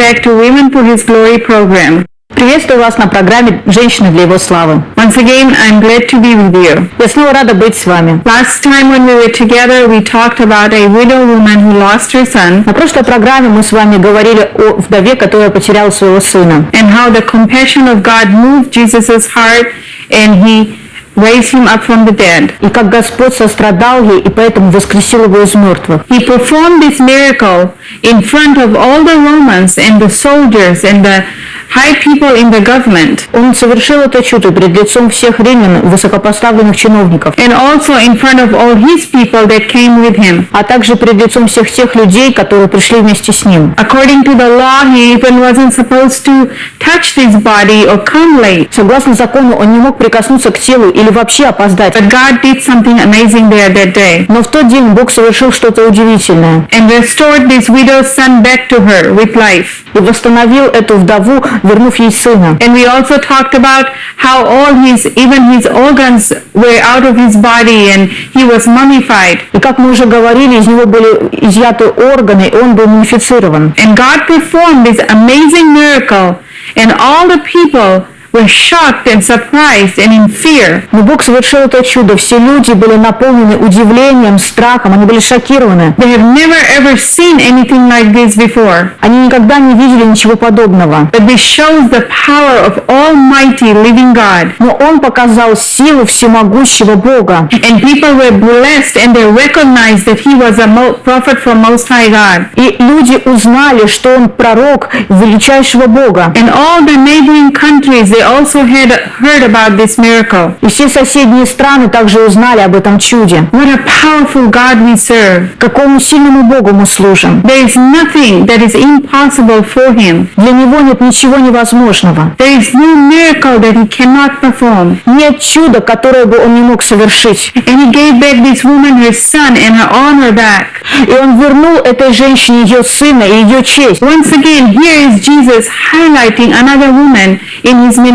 back to Women for His Glory program. Приветствую вас на программе «Женщины для Его славы». Once again, I'm glad to be with you. Я снова рада быть с вами. Last time when we were together, we talked about a widow woman who lost her son. На прошлой программе мы с вами говорили о вдове, которая потеряла своего сына. And how the compassion of God moved Jesus' heart and He raised him up from the dead. И как Господь сострадал ей, и поэтому воскресил его из мертвых. He performed this miracle in front of all the Romans and the soldiers and the high people in the government. Он совершил это чудо перед лицом всех римлян, высокопоставленных чиновников. And also in front of all his people that came with him. А также перед лицом всех тех людей, которые пришли вместе с ним. According to the law, he even wasn't supposed to touch this body or come late. Согласно закону, он не мог прикоснуться к телу или вообще опоздать. But God did something amazing there that day. Но в тот день Бог совершил что-то удивительное. And restored this widow's son back to her with life. И восстановил эту вдову, вернув ей сына. And we also talked about how all even his organs were out of his body and he was mummified. И как мы уже говорили, из него были изъяты органы, и он был мумифицирован. And God performed this amazing miracle, and all the people were shocked and surprised and in fear. Но Бог совершил это чудо. Все люди были наполнены удивлением, страхом, они были шокированы. They have never ever seen anything like this before. Они никогда не видели ничего подобного. But this shows the power of Almighty Living God. Но Он показал силу всемогущего Бога. And people were blessed and they recognized that he was a prophet from Most High God. И люди узнали, что Он пророк величайшего Бога. And all the neighboring countries, they also had heard about this miracle. И все соседние страны также узнали об этом чуде. What a powerful God we serve. Какому сильному Богу мы служим. There is nothing that is impossible for him. Для Него нет ничего невозможного. There is no miracle that he cannot perform. Нет чуда, которое бы Он не мог совершить. And he gave back this woman her son and her honor back. И Он вернул этой женщине ее сына и ее честь. Once again, here is Jesus highlighting another woman in his ministry.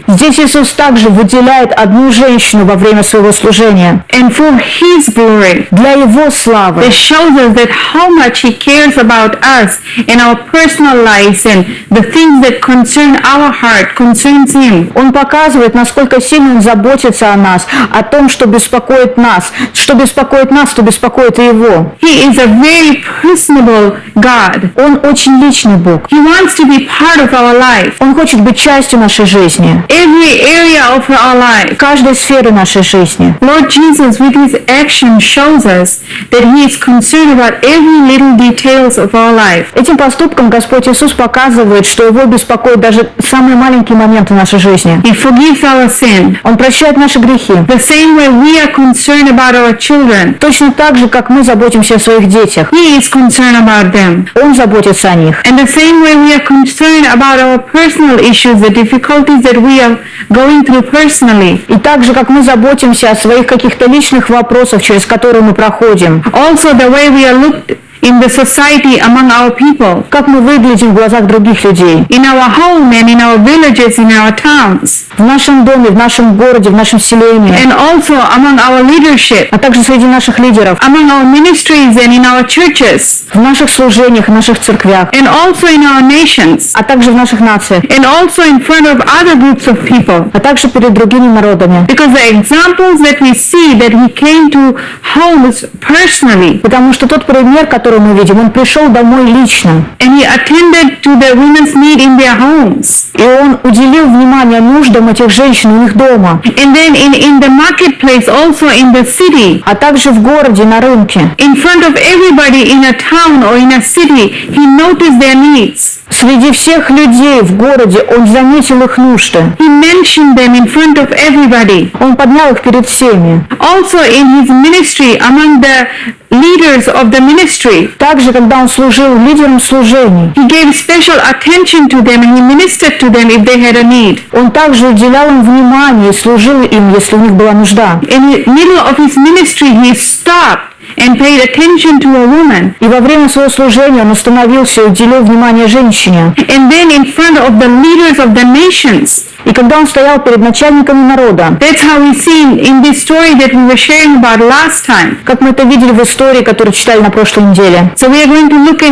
Здесь Иисус также выделяет одну женщину во время своего служения. And for his glory. Для Его славы. It shows us that how much he cares about us and our personal lives and the things that concern our heart concerns him. Он показывает, насколько сильно Он заботится о нас, о том, что беспокоит нас, то беспокоит и Его. He is a very personable God. Он очень личный Бог. He wants to be part of our life. Он хочет быть частью нашей жизни. Every area of our life. Каждой сферы нашей жизни. Lord Jesus, with his action, shows us that he is concerned about every little details of our life. Этим поступком Господь Иисус показывает, что Его беспокоит даже самые маленькие моменты нашей жизни. He forgives our sin. Он прощает наши грехи. The same way we are concerned about our children. Точно так же, как мы заботимся о своих детях. He is concerned about them. Он заботится о них. And the same way we are concerned about our personal issues, the difficulties that we are going through personally. И так же, как мы заботимся о своих каких-то личных вопросах, через которые мы проходим. Also the way we are looked in the society among our people. Как мы выглядим в глазах других людей. In our home and in our villages, in our towns. В нашем доме, в нашем городе, в нашем селении. And also among our leadership. А также среди наших лидеров. Among our ministries and in our churches. В наших служениях, в наших церквях. And also in our nations. А также в наших нациях. And also in front of other groups of people. А также перед другими народами. Because the examples that we see that he came to homes personally. Потому что тот пример, который мы видим, Он пришел домой лично. And he attended to the women's need in their homes. И Он уделил внимание нуждам этих женщин у них дома. And then in the marketplace, also in the city. А также в городе, на рынке. In front of everybody in a town or in a city, he noticed their needs. Среди всех людей в городе Он заметил их нужды. He mentioned them in front of everybody. Он поднял их перед всеми. Also in his ministry, among the leaders of the ministry. Также, когда Он служил лидером служений, he gave special attention to them and he ministered to them if they had a need. Он также уделял им внимание и служил им, если у них была нужда. In the middle of his ministry, he stopped and paid attention to a woman. И во время своего служения Он остановился и уделил внимание женщине. And then in front of the leaders of the nations. И когда Он стоял перед начальниками народа, that's how we see in this story that we were sharing about last time. Как мы это видели в истории, которую читали на прошлой неделе. So we are going to look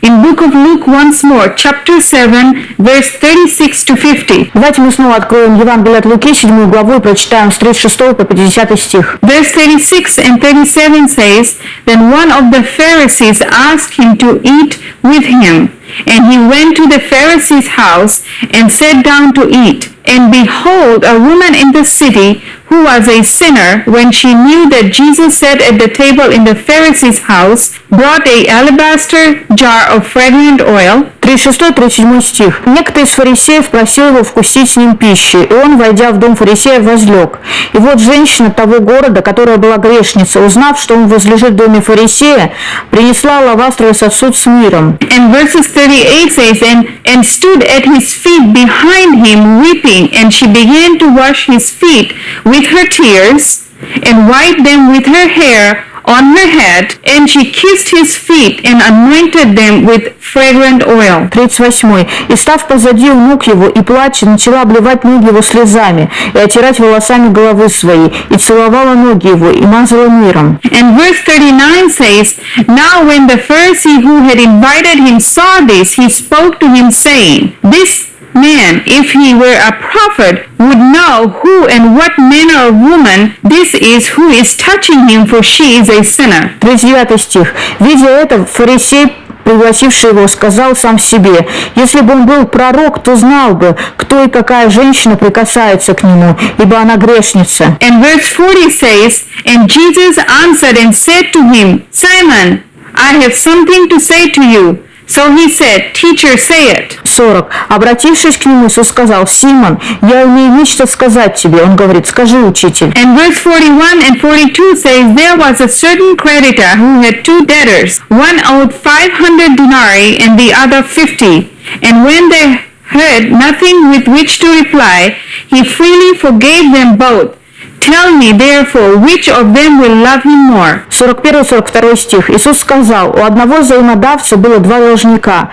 in book of Luke once more, chapter 7, verse 36 to 50. Давайте мы снова откроем Евангелие от Луки, 7 главу, и прочитаем с 36 по 50 стих. Verse 36 and 37 says, Then one of the Pharisees asked him to eat with him. And he went to the Pharisee's house and sat down to eat. And behold, a woman in the city who was a sinner, when she knew that Jesus sat at the table in the Pharisee's house, brought a alabaster jar of fragrant oil. 36-37 стих. Некто из фарисеев просил его вкусить с ним пищи, и он, войдя в дом фарисея, возлег. И вот женщина того города, которая была грешница, узнав, что он возлежит в доме фарисея, принесла алавастровый сосуд с миром. And verses 38 says, and stood at his feet behind him weeping, and she began to wash his feet with her tears, and wiped them with her hair on her head, and she kissed his feet and anointed them with fragrant oil. 38. И став позади у ног его, и плача, начала обливать ноги его слезами, и отирать волосами головы своей, и целовала ноги его, и мазала миром. And verse 39 says, Now when the Pharisee who had invited him saw this, he spoke to him, saying, This man, if he were a prophet, would know who and what manner of woman this is who is touching him, for she is a sinner. 39 стих. Видя это, фарисей, пригласивший его, сказал сам себе: если бы он был пророк, то знал бы, кто и какая женщина прикасается к нему, ибо она грешница. And verse 40 says, And Jesus answered and said to him, Simon, I have something to say to you. So he said, Teacher, say it. 40. Обратившись к нему, Иисус сказал: Симон, я имею нечто сказать тебе. Он говорит: скажи, учитель. And verse 41 and 42 says, There was a certain creditor who had two debtors. One owed 500 denarii and the other 50. And when they heard nothing with which to reply, he freely forgave them both. Tell me, therefore, which of them will love him more? 41-42 стих. Иисус сказал: у одного взаимодавца было два должника.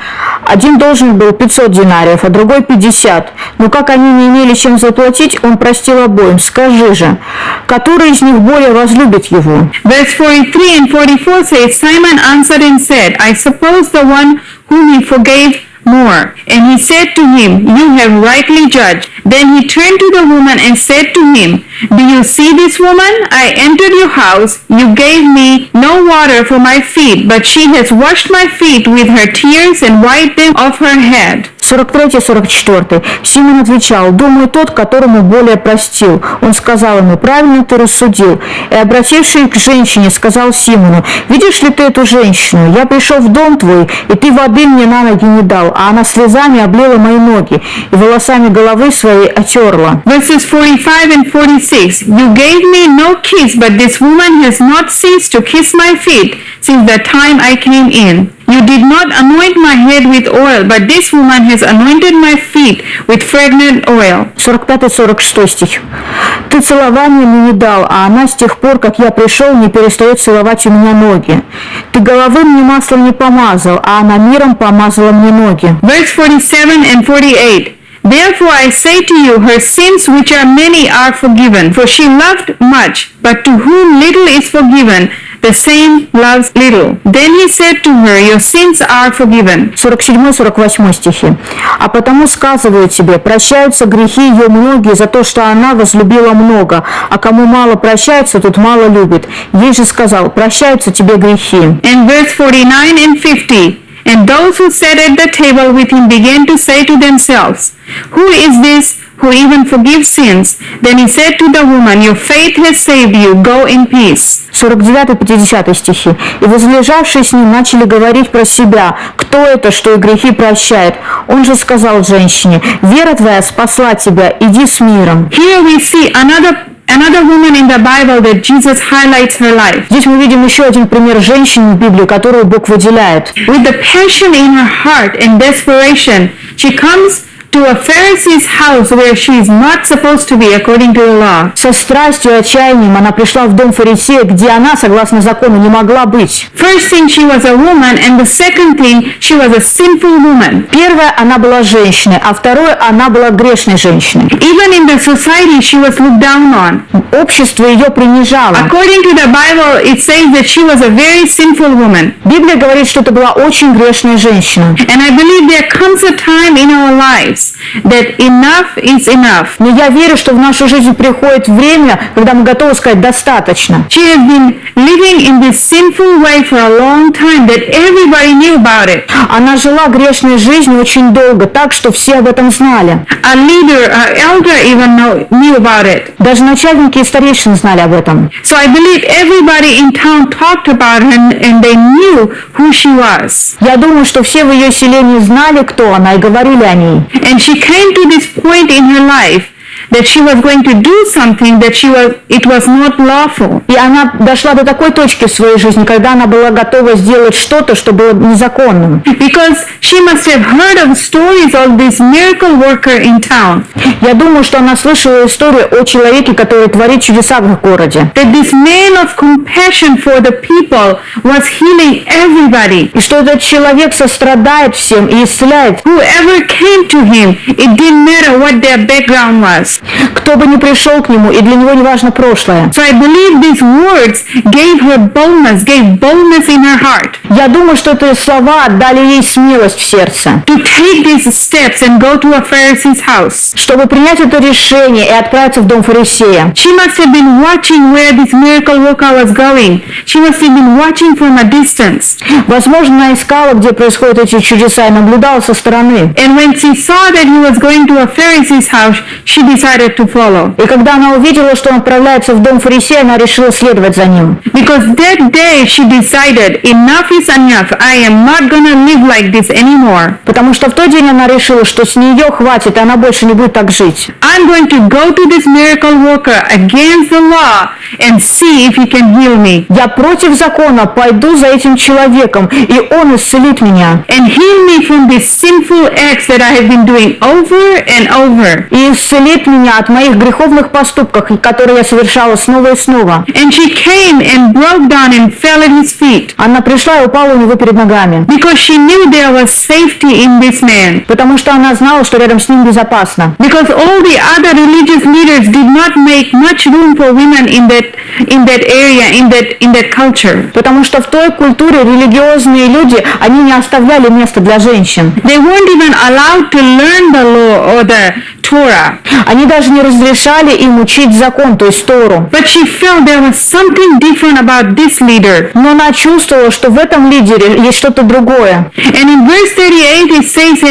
Один должен был 500 динариев, а другой 50. Но как они не имели чем заплатить, он простил обоим. Скажи же, который из них более возлюбит его? Verse 43 and 44 says, Simon answered and said, I suppose the one whom he forgave more. And he said to him, You have rightly judged. Then he turned to the woman and said to him, Do you see this woman? I entered your house. You gave me no water for my feet, but she has washed my feet with her tears and wiped them off her head. 43-44. Симон отвечал: думаю, тот, которому более простил. Он сказал ему: правильно ты рассудил. И, обратившись к женщине, сказал Симону: видишь ли ты эту женщину? Я пришел в дом твой, и ты воды мне на ноги не дал, а она слезами облила мои ноги и волосами головы своей отерла. Verses 45 and 46. You gave me no kiss, but this woman has not ceased to kiss my feet since the time I came in. You did not anoint my head with oil, but this woman has anointed my feet with fragrant oil. 45-46 стих. Ты целования мне не дал, а она с тех пор, как я пришел, не перестает целовать у меня ноги. Ты головы мне маслом не помазал, а она миром помазала мне ноги. Verse 47 and 48. Therefore I say to you, her sins, which are many, are forgiven, for she loved much, but to whom little is forgiven, the same loves little. Then he said to her, Your sins are forgiven. 47-48 стихи. А потому сказываю тебе, прощаются грехи ее многие за то, что она возлюбила много, а кому мало прощается, тот мало любит. Ей же сказал: прощаются тебе грехи. And verse 49 and 50. And those who sat at the table with him began to say to themselves, Who is this who even forgives sins? Then he said to the woman, Your faith has saved you. Go in peace. 49-50 стихи. И возлежавшие с ним начали говорить про себя: кто это, что и грехи прощает? Он же сказал женщине: вера твоя спасла тебя, иди с миром. Here we see another woman in the Bible that Jesus highlights her life. Здесь мы видим еще один пример женщины в Библии, которую Бог выделяет. With the passion in her heart and desperation, she comes to a Pharisee's house where she is not supposed to be according to the law. Со страстью и отчаянием она пришла в дом фарисея, где она, согласно закону, не могла быть. First thing, she was a woman, and the second thing, she was a sinful woman. Первое, она была женщиной, а второе, она была грешной женщиной. Even in the society, she was looked down on. Общество ее принижало. According to the Bible, it says that she was a very sinful woman. Библия говорит, что это была очень грешная женщина. And I believe there comes a time in our lives that enough is enough. Но я верю, что в нашу жизнь приходит время, когда мы готовы сказать «достаточно». She has been living in this sinful way for a long time that everybody knew about it. Она жила грешной жизнью очень долго, так что все об этом знали. A leader, an elder even knew about it. Даже начальники и старейшины знали об этом. So I believe everybody in town talked about her and they knew who she was. Я думаю, что все в ее селении знали, кто она, и говорили о ней. And she came to this point in her life that she was going to do something that it was not lawful. И она дошла до такой точки в своей жизни, когда она была готова сделать что-то, что было незаконным. Because she must have heard of stories of this miracle worker in town. Я думаю, что она слышала историю о человеке, который творит чудеса в городе. That this man of compassion for the people was healing everybody. И что этот человек сострадает всем и исцеляет. Whoever came to him, it didn't matter what their background was. Кто бы ни пришел к нему, и для него не важно прошлое. So I believe these words gave boldness in her heart. Я думаю, что эти слова дали ей смелость в сердце. To take these steps and go to a Pharisee's house. Чтобы принять это решение и отправиться в дом фарисея. She must have been watching where this miracle worker was going. She must have been watching from a distance. Возможно, она искала, где происходят эти чудеса, и наблюдала со стороны. And when she saw that he was going to a Pharisee's house, she decided to follow. И когда она увидела, что он отправляется в дом фарисея, она решила следовать за ним. Because that day she decided, enough is enough. I am not gonna live like this anymore. Потому что в тот день она решила, что с нее хватит, и она больше не будет так жить. I'm going to go to this miracle worker against the law and see if he can heal me. Я против закона пойду за этим человеком, и он исцелит меня. And heal me from these sinful acts that I have been doing over and over. И исцелит меня от моих греховных поступков, которые я совершала снова и снова. And she came and broke down and fell at his feet. Она пришла и упала у него перед ногами. Because she knew there was safety in this man. Потому что она знала, что рядом с ним безопасно. Because all the other religious leaders did not make much room for women in that area, in that culture. Потому что в той культуре религиозные люди, они не оставляли места для женщин. They weren't even allowed to learn the law or the Torah. Они даже не разрешали им учить закон, то есть Тору. But she felt there was something different about this leader. Но она чувствовала, что в этом лидере есть что-то другое. And in verse 38 it says,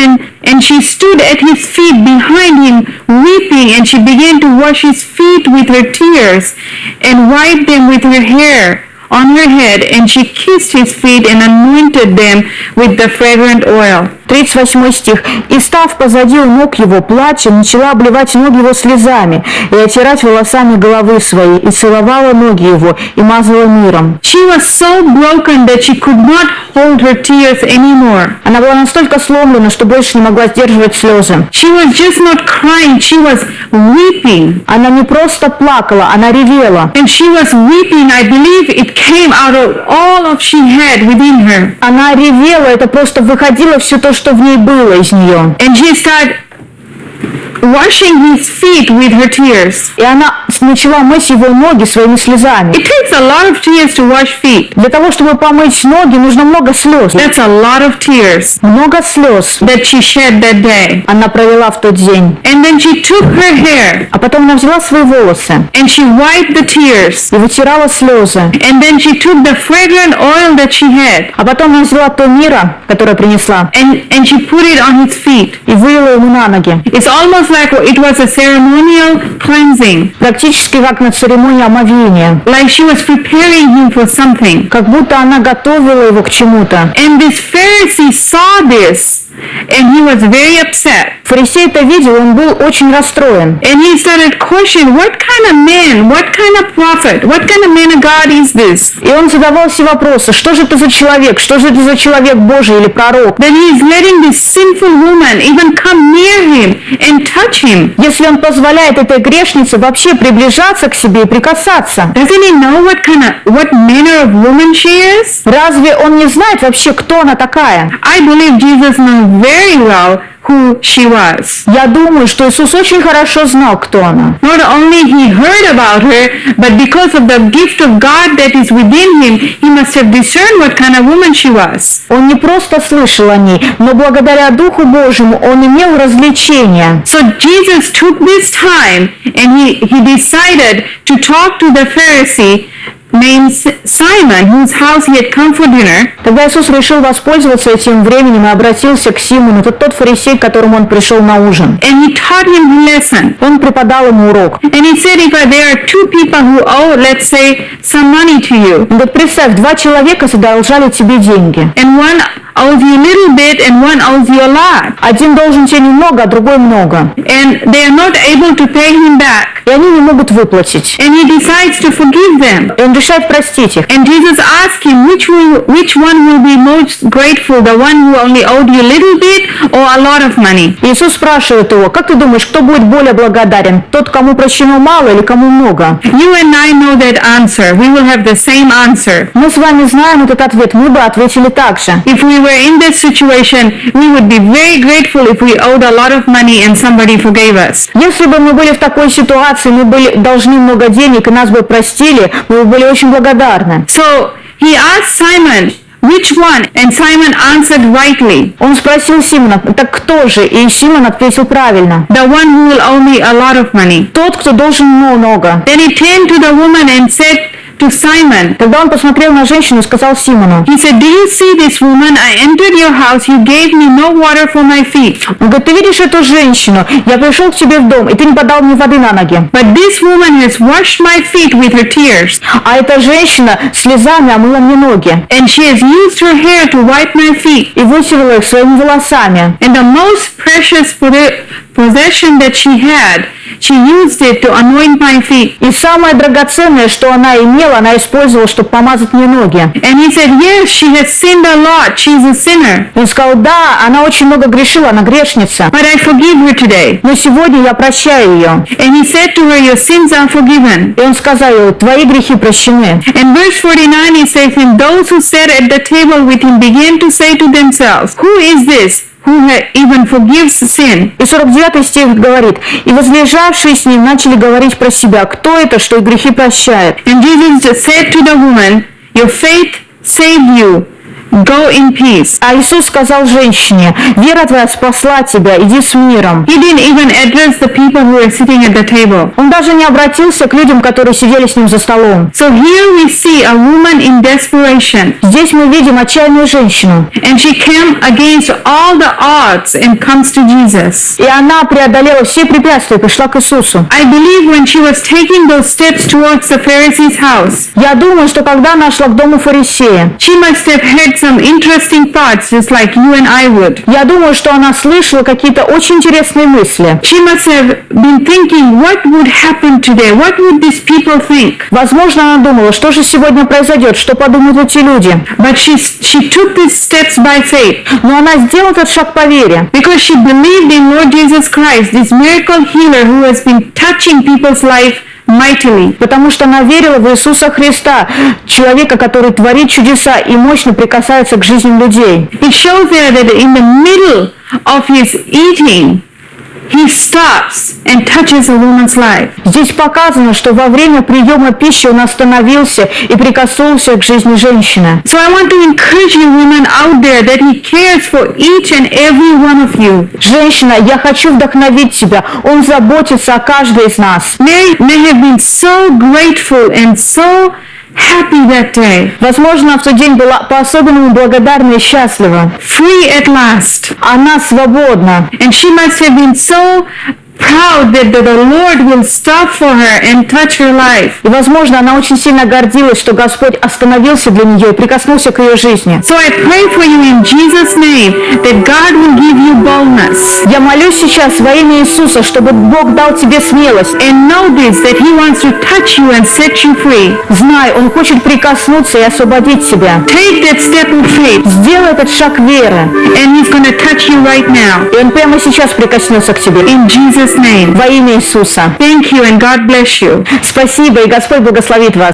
and she stood at his feet behind him, weeping, and she began to wash his feet with her tears and wiped them with her hair on her head, and she kissed his feet and anointed them with the fragrant oil. 38 стих. «И став позади у ног его, плача, начала обливать ноги его слезами и отирать волосами головы своей, и целовала ноги его, и мазала миром». She was so broken that she could not hold her tears anymore. Она была настолько сломлена, что больше не могла сдерживать слезы. She was just not crying, she was weeping. Она не просто плакала, она ревела. And she was weeping, I believe it came out of all of she had within her. Она ревела, это просто выходило все то, что в ней было из нее. And she started washing his feet with her tears. И она начала мыть его ноги своими слезами. It takes a lot of tears to wash feet. Для того, чтобы помыть ноги, нужно много слез. That's a lot of tears Много слез that she shed that day. она провела в тот день. And then she took her hair А потом она взяла свои волосы and she wiped the tears. и вытирала слезы. And then she took the fragrant oil that she had А потом она взяла то мира, которое принесла, and she put it on his feet. и вылила ему на ноги. It's almost like it was a ceremonial cleansing. Практически как на церемонии омовения. Like she was preparing him for something. Как будто она готовила его к чему-то. And this Pharisee saw this. and he was very upset. Фарисей это видел, он был очень расстроен. And he started questioning, what kind of man, what kind of prophet, what kind of man of God is this? И он задавал себе вопросы, что же это за человек, что же это за человек Божий или пророк? That he is letting this sinful woman even come near him and touch him. Если он позволяет этой грешнице вообще приближаться к себе и прикасаться. Doesn't he know what manner of woman she is? Разве он не знает вообще, кто она такая? I believe Jesus knew very well who she was. Я думаю, что Иисус очень хорошо знал, кто она. Not only he heard about her, but because of the gift of God that is within him, he must have discerned what kind of woman she was. Он не просто слышал о ней, но благодаря Духу Божьему он имел развлечение. So Jesus took this time and he decided to talk to the Pharisee named Simon, whose house he had come for dinner. Тогда Иисус решил воспользоваться этим временем и обратился к Симону, это тот фарисей, к которому он пришел на ужин. And he taught him a lesson. Он преподал ему урок. And he said, if there are two people who owe, let's say, some money to you, Он говорит, представь, два человека задолжали тебе деньги. and one owes you a little bit and one owes you a lot, Один должен тебе немного, а другой много. and they are not able to pay him back, И они не могут выплатить. and he decides to forgive them. И он решает простить их. And Jesus asked him, which one will be most grateful, the one who only owed you a little bit or a lot of money? Иисус спрашивает его, как ты думаешь, кто будет более благодарен? Тот, кому прощено мало или кому много? You and I know that answer. We will have the same answer. Мы с вами знаем этот ответ, мы бы ответили так же. If we were in this situation, we would be very grateful if we owed a lot of money and somebody forgave us. Если бы мы были в такой ситуации, мы были должны много денег и нас бы простили, мы бы были очень благодарны. So he asked Simon, which one? And Simon answered rightly. Он спросил Симона, так кто же? И Симон ответил правильно. The one who will owe me a lot of money. Тот, кто должен много. Then he turned to the woman and said to Simon, Тогда он посмотрел на женщину и сказал Симону, he said, do you see this woman? I entered your house. You gave me no water for my feet. он говорит, ты видишь эту женщину? Я пришел к тебе в дом, и ты не подал мне воды на ноги. But this woman has washed my feet with her tears. А эта женщина слезами омыла мне ноги And she has used her hair to wipe my feet. и вытерла их своими волосами. And the most precious possession that she had, she used it to anoint my feet. И самое драгоценное, что она имела, она использовала, чтобы помазать мне ноги. And he said, yes, she has sinned a lot. She's a sinner. Он сказал, да, она очень много грешила, она грешница. But I forgive her today. Но сегодня я прощаю ее. And he said to her, your sins are forgiven. И он сказал ей, твои грехи прощены. And verse 49, he says, and those who sat at the table with him began to say to themselves, who is this who even forgives sin? И 49 стих говорит, и возлежавшие с ним начали говорить про себя, кто это, что и грехи прощает. And Jesus said to the woman, your faith saved you. Go in peace. А Иисус сказал женщине, вера твоя спасла тебя, иди с миром. He didn't even address the people who were sitting at the table. Он даже не обратился к людям, которые сидели с ним за столом. So here we see a woman in desperation. Здесь мы видим отчаянную женщину. And she came against all the odds and comes to Jesus. И она преодолела все препятствия и пришла к Иисусу. I believe when she was taking those steps towards the Pharisee's house, Я думаю, что когда она шла к дому фарисея, she must have heard some interesting thoughts just like you and I would. я думаю, что она слышала какие-то очень интересные мысли. She must have been thinking, what would happen today? What would these people think? Возможно, она думала, что же сегодня произойдет, что подумают эти люди. But she took these steps by faith. Но она сделала этот шаг по вере. Because she believed in Lord Jesus Christ, this miracle healer who has been touching people's life mightily. Потому что она верила в Иисуса Христа, человека, который творит чудеса и мощно прикасается к жизням людей. It shows there that in the middle of his eating, he stops and touches a woman's life. Здесь показано, что во время приема пищи он остановился и прикоснулся к жизни женщины. So I want to encourage you women out there that he cares for each and every one of you. Женщина, я хочу вдохновить тебя. Он заботится о каждой из нас. Mary may have been so grateful and so happy that day. Возможно, в тот день была по-особенному благодарна и счастлива. Free at last. Она свободна. And she must have been so proud that the Lord will stop for her and touch her life. И, возможно, она очень сильно гордилась, что Господь остановился для нее и прикоснулся к ее жизни. So I pray for you in Jesus' name that God will give you boldness. Я молюсь сейчас во имя Иисуса, чтобы Бог дал тебе смелость. And know this, that He wants to touch you and set you free. Знай, Он хочет прикоснуться и освободить тебя. Take that step of faith, Сделай этот шаг веры, and He's going to touch you right now. и Он прямо сейчас прикоснется к тебе. In Jesus' name. Во имя Иисуса. Thank you and God bless you. Спасибо, и Господь благословит вас.